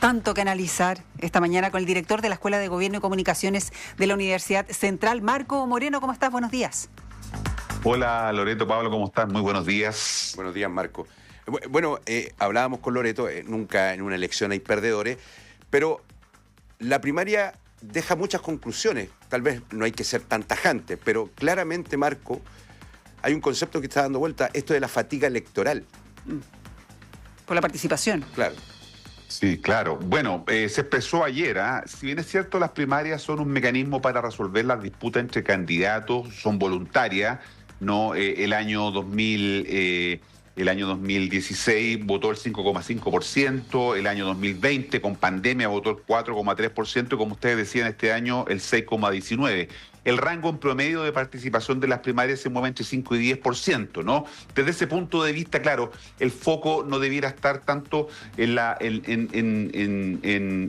Tanto que analizar esta mañana con el director de la Escuela de Gobierno y Comunicaciones de la Universidad Central, Marco Moreno. ¿Cómo estás? Buenos días. Hola Loreto, Pablo, ¿cómo estás? Muy buenos días. Buenos días, Marco. Bueno, hablábamos con Loreto, nunca en una elección hay perdedores, pero la primaria deja muchas conclusiones. Tal vez no hay que ser tan tajante, pero claramente, Marco, hay un concepto que está dando vuelta, esto de la fatiga electoral. Por la participación. Claro. Sí, claro. Bueno, se expresó ayer, si bien es cierto, las primarias son un mecanismo para resolver las disputas entre candidatos, son voluntarias, ¿no? El año 2016 votó el 5,5%, el año 2020 con pandemia votó el 4,3%, y como ustedes decían, este año el 6,19%. El rango en promedio de participación de las primarias se mueve entre 5 y 10%, ¿no? Desde ese punto de vista, claro, el foco no debiera estar tanto en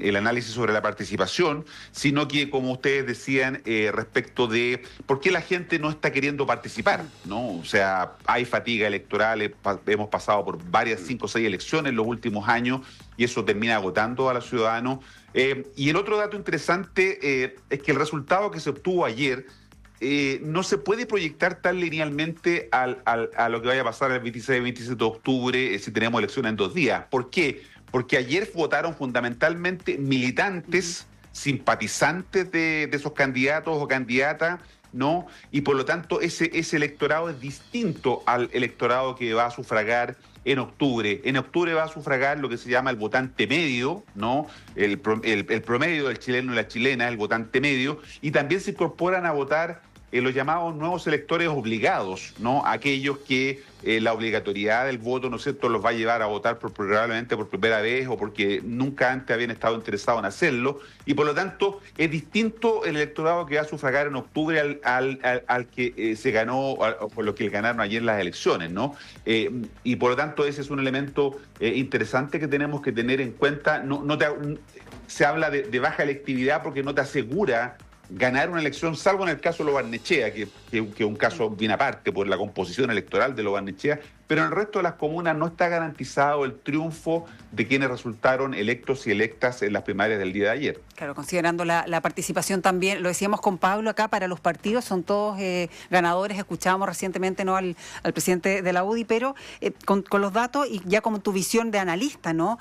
el análisis sobre la participación, sino que, como ustedes decían, respecto de por qué la gente no está queriendo participar, ¿no? O sea, hay fatiga electoral, hemos pasado por varias 5 o 6 elecciones en los últimos años y eso termina agotando a los ciudadanos. Y el otro dato interesante es que el resultado que se obtuvo ayer no se puede proyectar tan linealmente a lo que vaya a pasar el 26 y 27 de octubre si tenemos elecciones en 2 días. ¿Por qué? Porque ayer votaron fundamentalmente militantes, simpatizantes de esos candidatos o candidatas, ¿no? Y por lo tanto ese electorado es distinto al electorado que va a sufragar en octubre. En octubre va a sufragar lo que se llama el votante medio, ¿no? El promedio del chileno y la chilena, el votante medio, y también se incorporan a votar los llamados nuevos electores obligados, ¿no? Aquellos que la obligatoriedad del voto, ¿no es cierto?, los va a llevar a votar probablemente por primera vez o porque nunca antes habían estado interesados en hacerlo, y por lo tanto es distinto el electorado que va a sufragar en octubre al que se ganó, o por lo que ganaron ayer las elecciones, ¿no? Y por lo tanto ese es un elemento interesante que tenemos que tener en cuenta. Se habla de baja electividad porque no te asegura ganar una elección, salvo en el caso de Lo Barnechea, que es un caso bien aparte por la composición electoral de Lo Barnechea, pero en el resto de las comunas no está garantizado el triunfo de quienes resultaron electos y electas en las primarias del día de ayer. Claro, considerando la participación también, lo decíamos con Pablo acá, para los partidos son todos ganadores. Escuchábamos recientemente, ¿no?, al presidente de la UDI, pero con los datos y ya como tu visión de analista, ¿no?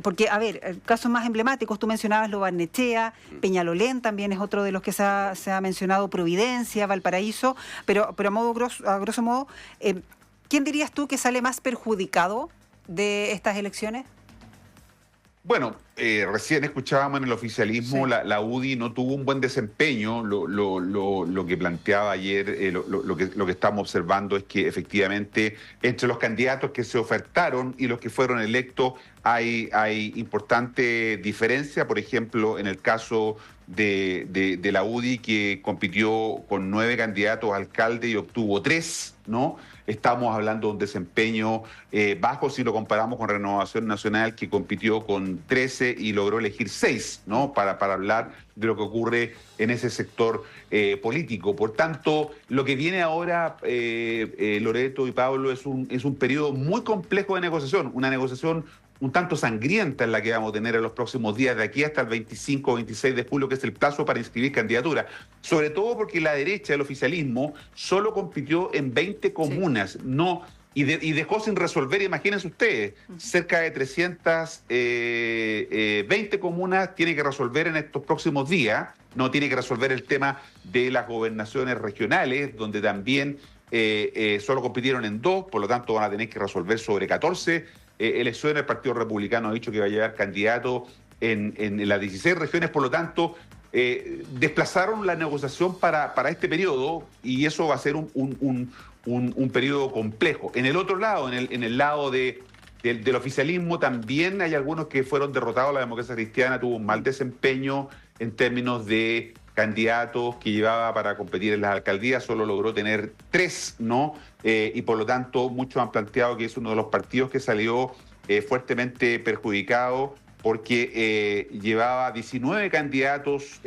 Porque, a ver, casos más emblemáticos, tú mencionabas Lo Barnechea, Peñalolén también es otro de los que se ha mencionado, Providencia, Valparaíso, pero a grosso modo, ¿quién dirías tú que sale más perjudicado de estas elecciones? Bueno, recién escuchábamos en el oficialismo, sí. La UDI no tuvo un buen desempeño. Lo que planteaba ayer, lo que estamos observando es que efectivamente entre los candidatos que se ofertaron y los que fueron electos hay importante diferencia. Por ejemplo, en el caso de la UDI, que compitió con 9 candidatos a alcalde y obtuvo 3, ¿no? Estamos hablando de un desempeño bajo si lo comparamos con Renovación Nacional, que compitió con 13 y logró elegir 6, ¿no? Para hablar de lo que ocurre en ese sector político. Por tanto, lo que viene ahora, Loreto y Pablo, es un periodo muy complejo de negociación, una negociación un tanto sangrienta en la que vamos a tener en los próximos días, de aquí hasta el 25 o 26 de julio, que es el plazo para inscribir candidaturas. Sobre todo porque la derecha, el oficialismo, solo compitió en 20 comunas, sí. Y dejó sin resolver, imagínense ustedes, cerca de 320 comunas tiene que resolver en estos próximos días. No tiene que resolver el tema de las gobernaciones regionales, donde también solo compitieron en 2, por lo tanto van a tener que resolver sobre 14 elecciones. El Partido Republicano ha dicho que va a llevar candidato en las 16 regiones, por lo tanto desplazaron la negociación para este periodo, y eso va a ser un periodo complejo. En el otro lado, en el lado del oficialismo, también hay algunos que fueron derrotados. La Democracia Cristiana tuvo un mal desempeño en términos de candidatos que llevaba para competir en las alcaldías, solo logró tener 3, ¿no? Y por lo tanto muchos han planteado que es uno de los partidos que salió fuertemente perjudicado, porque llevaba 19 candidatos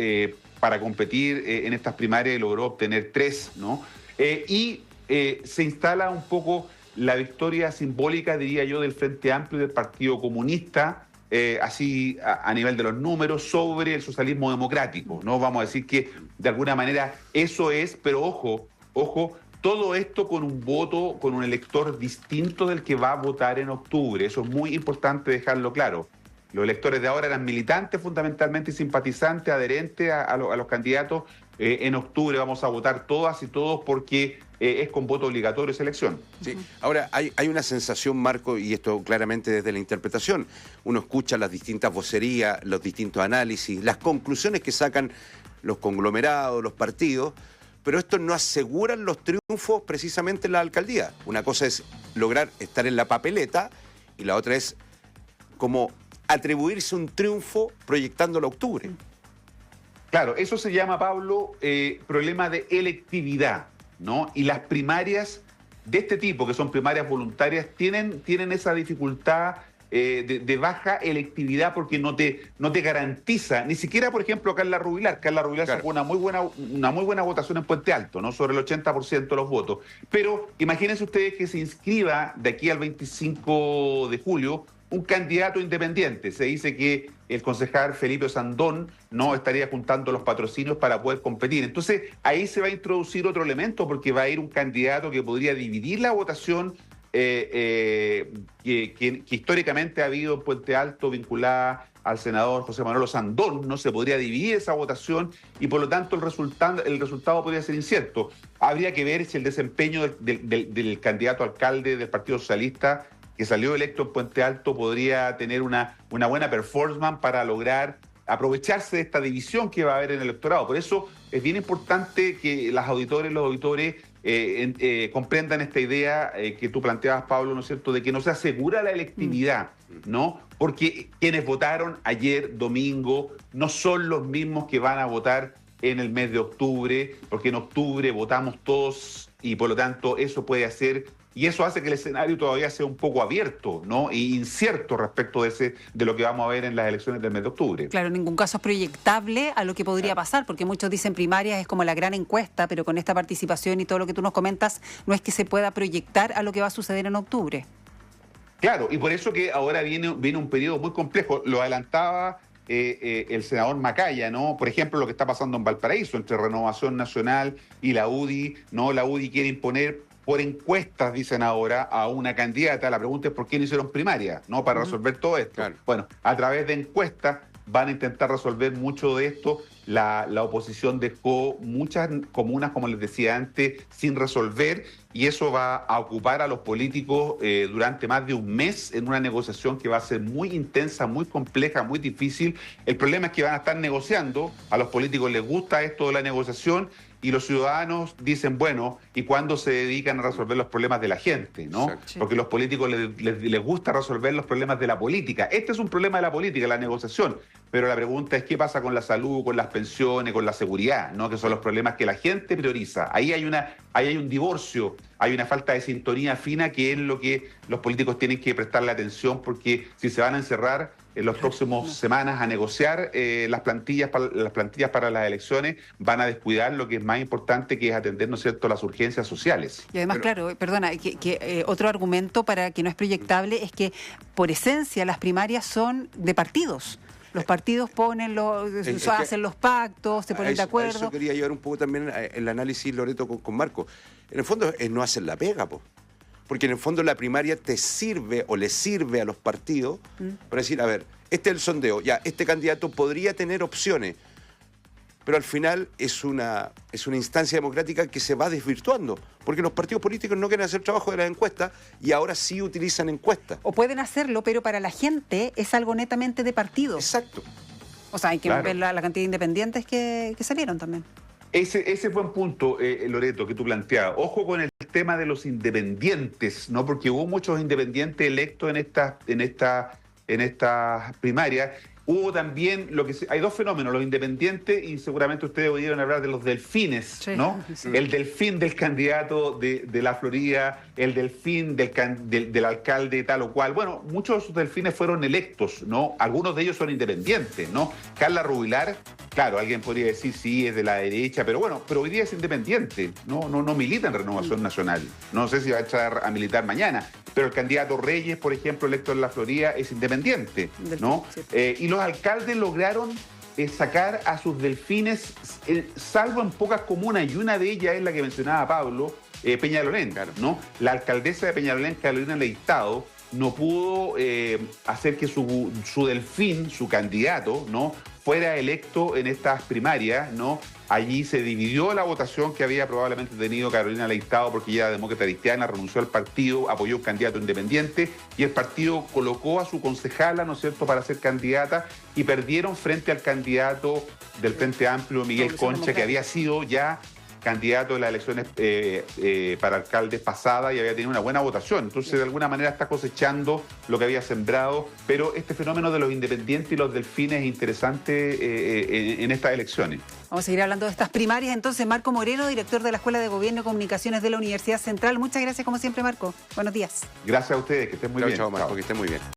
para competir en estas primarias y logró obtener 3, ¿no? Se instala un poco la victoria simbólica, diría yo, del Frente Amplio y del Partido Comunista, así a nivel de los números, sobre el socialismo democrático, ¿no? Vamos a decir que de alguna manera eso es, pero ojo, todo esto con un voto, con un elector distinto del que va a votar en octubre. Eso es muy importante dejarlo claro. Los electores de ahora eran militantes fundamentalmente y simpatizantes, adherentes a los candidatos. En octubre vamos a votar todas y todos porque es con voto obligatorio esa elección. Sí. Ahora, hay una sensación, Marco, y esto claramente desde la interpretación. Uno escucha las distintas vocerías, los distintos análisis, las conclusiones que sacan los conglomerados, los partidos, pero estos no aseguran los triunfos precisamente en la alcaldía. Una cosa es lograr estar en la papeleta y la otra es como atribuirse un triunfo proyectándolo a octubre. Claro, eso se llama, Pablo, problema de electividad, ¿no? Y las primarias de este tipo, que son primarias voluntarias, tienen esa dificultad de baja electividad porque no te garantiza, ni siquiera, por ejemplo, Carla Rubilar. Carla Rubilar Claro. sacó una muy buena votación en Puente Alto, ¿no? Sobre el 80% de los votos. Pero imagínense ustedes que se inscriba de aquí al 25 de julio un candidato independiente. Se dice que el concejal Felipe Sandón no estaría juntando los patrocinios para poder competir. Entonces, ahí se va a introducir otro elemento porque va a ir un candidato que podría dividir la votación que históricamente ha habido en Puente Alto vinculada al senador José Manuel Sandón. No se podría dividir esa votación y por lo tanto el resultado podría ser incierto. Habría que ver si el desempeño del candidato alcalde del Partido Socialista que salió electo en Puente Alto podría tener una buena performance para lograr aprovecharse de esta división que va a haber en el electorado. Por eso es bien importante que los auditores comprendan esta idea que tú planteabas, Pablo, ¿no es cierto?, de que no se asegura la electividad, ¿no? Porque quienes votaron ayer, domingo, no son los mismos que van a votar en el mes de octubre, porque en octubre votamos todos y por lo tanto eso puede hacer... Y eso hace que el escenario todavía sea un poco abierto, ¿no? E incierto respecto de lo que vamos a ver en las elecciones del mes de octubre. Claro, en ningún caso es proyectable a lo que podría pasar, porque muchos dicen primarias es como la gran encuesta, pero con esta participación y todo lo que tú nos comentas, no es que se pueda proyectar a lo que va a suceder en octubre. Claro, y por eso que ahora viene un periodo muy complejo. Lo adelantaba el senador Macaya, ¿no? Por ejemplo, lo que está pasando en Valparaíso entre Renovación Nacional y la UDI, ¿no? La UDI quiere imponer por encuestas, dicen ahora, a una candidata. La pregunta es por qué no hicieron primaria, ¿no? Para resolver todo esto. Claro. Bueno, a través de encuestas van a intentar resolver mucho de esto. La oposición dejó muchas comunas, como les decía antes, sin resolver, y eso va a ocupar a los políticos durante más de un mes en una negociación que va a ser muy intensa, muy compleja, muy difícil. El problema es que van a estar negociando, a los políticos les gusta esto de la negociación, y los ciudadanos dicen, bueno, ¿y cuándo se dedican a resolver los problemas de la gente, ¿no? Exacto. Porque los políticos les gusta resolver los problemas de la política. Este es un problema de la política, la negociación. Pero la pregunta es qué pasa con la salud, con las pensiones, con la seguridad, ¿no? Que son los problemas que la gente prioriza. Ahí hay un divorcio, hay una falta de sintonía fina que es lo que los políticos tienen que prestarle atención, porque si se van a encerrar en las próximas semanas a negociar las plantillas para las elecciones, van a descuidar lo que es más importante, que es atender, ¿no es cierto?, las urgencias sociales. Y además, claro, perdona, otro argumento para que no es proyectable es que por esencia las primarias son de partidos. Los partidos hacen los pactos, se ponen de acuerdo. A eso quería llevar un poco también el análisis, Loreto, con Marco. En el fondo es no hacer la pega, po. Porque en el fondo la primaria te sirve o le sirve a los partidos para decir, a ver, este es el sondeo, ya, este candidato podría tener opciones, pero al final es una instancia democrática que se va desvirtuando, porque los partidos políticos no quieren hacer trabajo de las encuestas y ahora sí utilizan encuestas. O pueden hacerlo, pero para la gente es algo netamente de partido. Exacto. O sea, hay que ver la cantidad de independientes que salieron también. Ese buen punto, Loreto, que tú planteabas. Ojo con el tema de los independientes, ¿no? Porque hubo muchos independientes electos en estas primarias Hubo también, hay dos fenómenos, los independientes y seguramente ustedes oyeron hablar de los delfines, Sí, ¿no? sí. El delfín del candidato de la Florida, el delfín del alcalde tal o cual. Bueno, muchos de esos delfines fueron electos, ¿no? Algunos de ellos son independientes, ¿no? Carla Rubilar, claro, alguien podría decir sí, es de la derecha, pero bueno, pero hoy día es independiente, no milita en Renovación Nacional. No sé si va a echar a militar mañana, pero el candidato Reyes, por ejemplo, electo en la Florida, es independiente, ¿no? Sí. Y los alcaldes lograron sacar a sus delfines, salvo en pocas comunas, y una de ellas es la que mencionaba Pablo, Peñalolén, Claro. ¿no? La alcaldesa de Peñalolén, Carolina Leitado, no pudo hacer que su delfín, su candidato, ¿no?, fuera electo en estas primarias, ¿no? Allí se dividió la votación que había probablemente tenido Carolina Leitado porque ella era demócrata cristiana, renunció al partido, apoyó un candidato independiente y el partido colocó a su concejala, ¿no es cierto?, para ser candidata y perdieron frente al candidato del Frente Amplio, Miguel Concha, que había sido ya candidato de las elecciones para alcaldes pasadas y había tenido una buena votación. Entonces, de alguna manera está cosechando lo que había sembrado, pero este fenómeno de los independientes y los delfines es interesante en estas elecciones. Vamos a seguir hablando de estas primarias. Entonces, Marco Moreno, director de la Escuela de Gobierno y Comunicaciones de la Universidad Central. Muchas gracias, como siempre, Marco. Buenos días. Gracias a ustedes, que estén muy bien. Chao, Marco, Chao. que esté muy bien.